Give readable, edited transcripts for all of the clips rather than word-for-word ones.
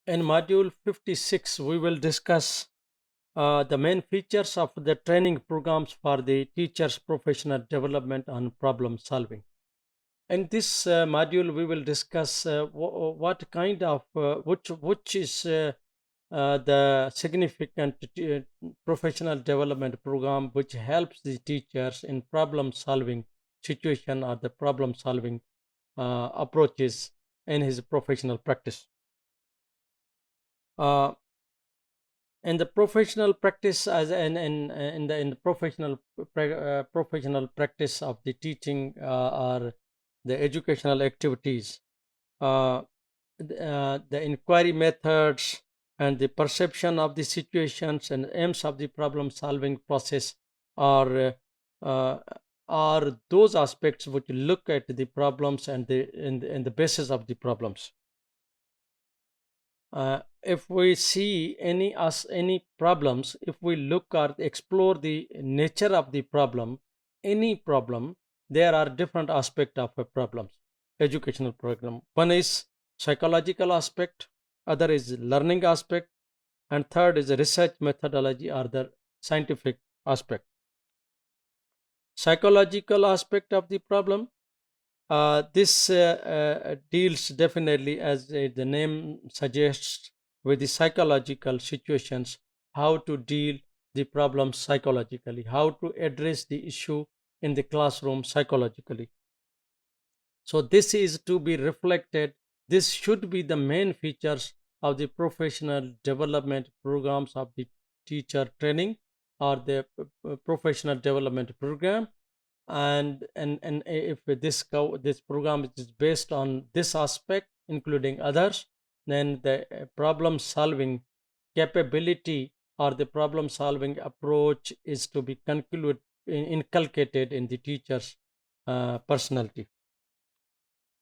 In module 56, we will discuss the main features of the training programs for the teachers' professional development and problem solving. In this module, we will discuss what kind of which is the significant professional development program which helps the teachers in problem solving situation or the problem solving approaches in his professional practice. Uh, in the professional practice as in the professional practice of the teaching or the educational activities, uh, the inquiry methods and the perception of the situations and aims of the problem solving process are uh, are those aspects which look at the problems and the basis of the problems. If we see any problems, if we look or explore the nature of the problem, any problem, there are different aspects of a problems educational program. One is psychological aspect, other is learning aspect, and third is the research methodology or the scientific aspect. Psychological aspect of the problem, this deals definitely, as the name suggests, with the psychological situations, how to deal the problem psychologically, how to address the issue in the classroom psychologically. So this is to be reflected. This should be the main features of the professional development programs of the teacher training or the professional development program. And if this program is based on this aspect including others, then the problem solving capability or the problem solving approach is to be inculcated in the teacher's personality.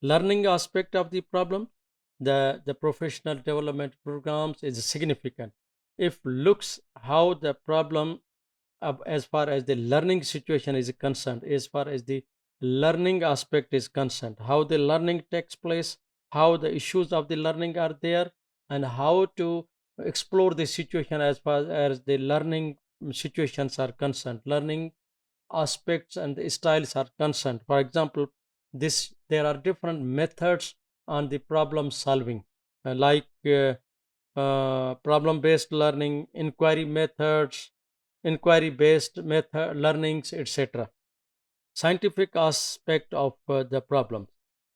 Learning aspect of the problem, the professional development programs is significant. If looks how the problem, as far as the learning situation is concerned, as far as the learning aspect is concerned, how the learning takes place, how the issues of the learning are there, and how to explore the situation as far as the learning situations are concerned, learning aspects and the styles are concerned. For example, this there are different methods on the problem solving, like problem based learning, inquiry based method learnings, etc. Scientific aspect of the problem,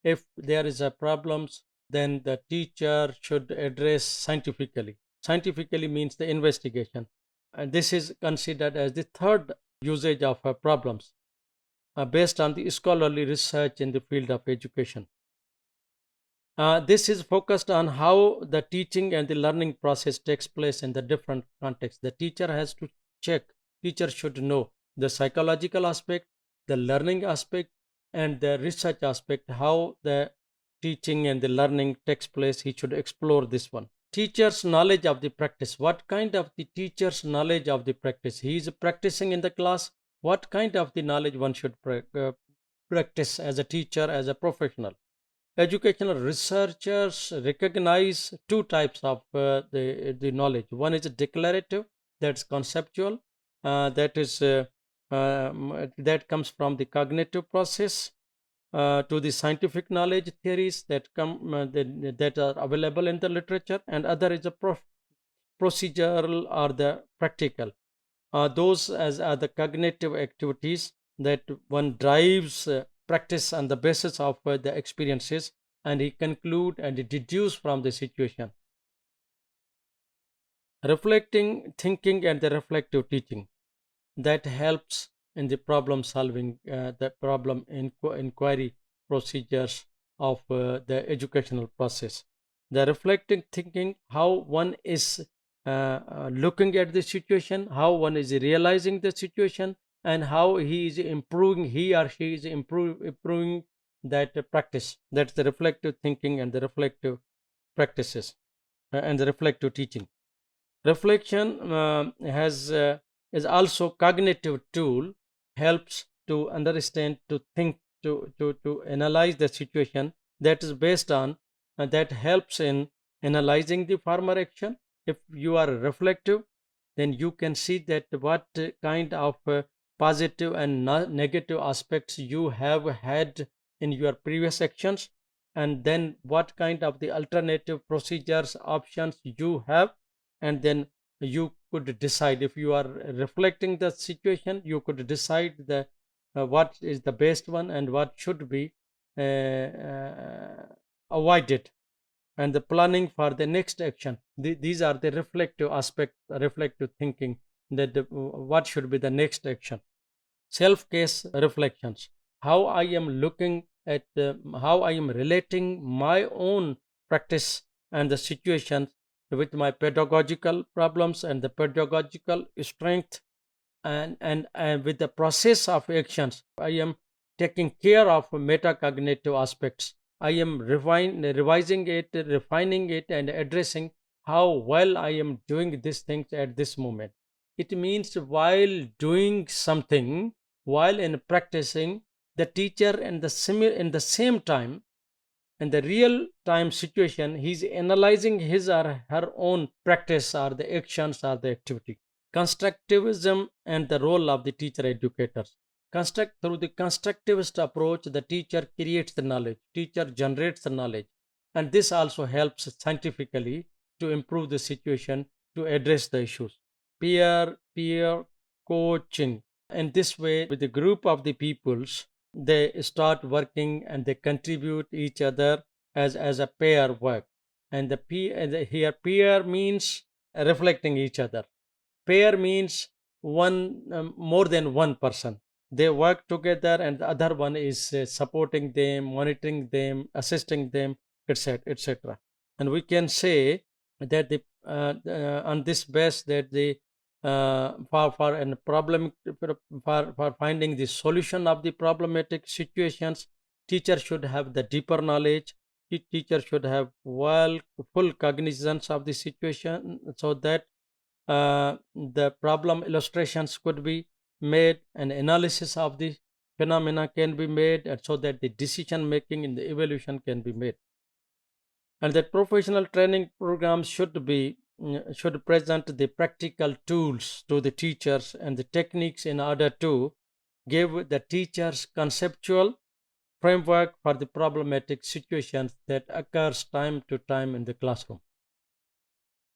if there is a problems, then the teacher should address scientifically. Scientifically means the investigation, and this is considered as the third usage of problems based on the scholarly research in the field of education. This is focused on how the teaching and the learning process takes place in the different contexts. The teacher has to check, teacher should know the psychological aspect, the learning aspect, and the research aspect, how the teaching and the learning takes place. He should explore this one. Teacher's knowledge of the practice. What kind of the teacher's knowledge of the practice? He is practicing in the class. What kind of the knowledge one should practice as a teacher, as a professional? Educational researchers recognize two types of the knowledge. One is declarative, that's conceptual, that comes from the cognitive process, to the scientific knowledge theories that are available in the literature, and other is the procedural or the practical. Those as are the cognitive activities that one drives practice on the basis of the experiences, and he conclude and he deduce from the situation. Reflecting thinking and the reflective teaching, that helps in the problem solving, the problem inquiry procedures of the educational process. The reflecting thinking, how one is looking at the situation, how one is realizing the situation, and how he or she is improving that practice. That's the reflective thinking and the reflective practices, and the reflective teaching. Reflection has is also cognitive tool, helps to understand, to think, to analyze the situation, that is based on that helps in analyzing the former action. If you are reflective, then you can see that what kind of positive and negative aspects you have had in your previous actions, and then what kind of the alternative procedures options you have, and then you could decide. If you are reflecting the situation, you could decide the what is the best one and what should be avoided, and the planning for the next action. These are the reflective aspect, reflective thinking, that what should be the next action. Self case reflections, how I am looking at how I am relating my own practice and the situations with my pedagogical problems and the pedagogical strength, and with the process of actions I am taking care of metacognitive aspects. I am revising it, refining it, and addressing how well I am doing these things at this moment. It means while doing something, while in practicing, the teacher in the same time, in the real time situation, he's analyzing his or her own practice or the actions or the activity. Constructivism and the role of the teacher educators. Through the constructivist approach, the teacher creates the knowledge, teacher generates the knowledge, and this also helps scientifically to improve the situation, to address the issues. Peer coaching. In this way, with the group of the peoples, they start working and they contribute each other as a pair work. And here peer means reflecting each other. Pair means one more than one person. They work together, and the other one is supporting them, monitoring them, assisting them, etc., etc. And we can say that the on this base that the for an problem, for finding the solution of the problematic situations, teacher should have the deeper knowledge. Teacher should have full cognizance of the situation, so that the problem illustrations could be made, and analysis of the phenomena can be made, and so that the decision making in the evaluation can be made. And that professional training programs should present the practical tools to the teachers and the techniques in order to give the teachers conceptual framework for the problematic situations that occurs time to time in the classroom.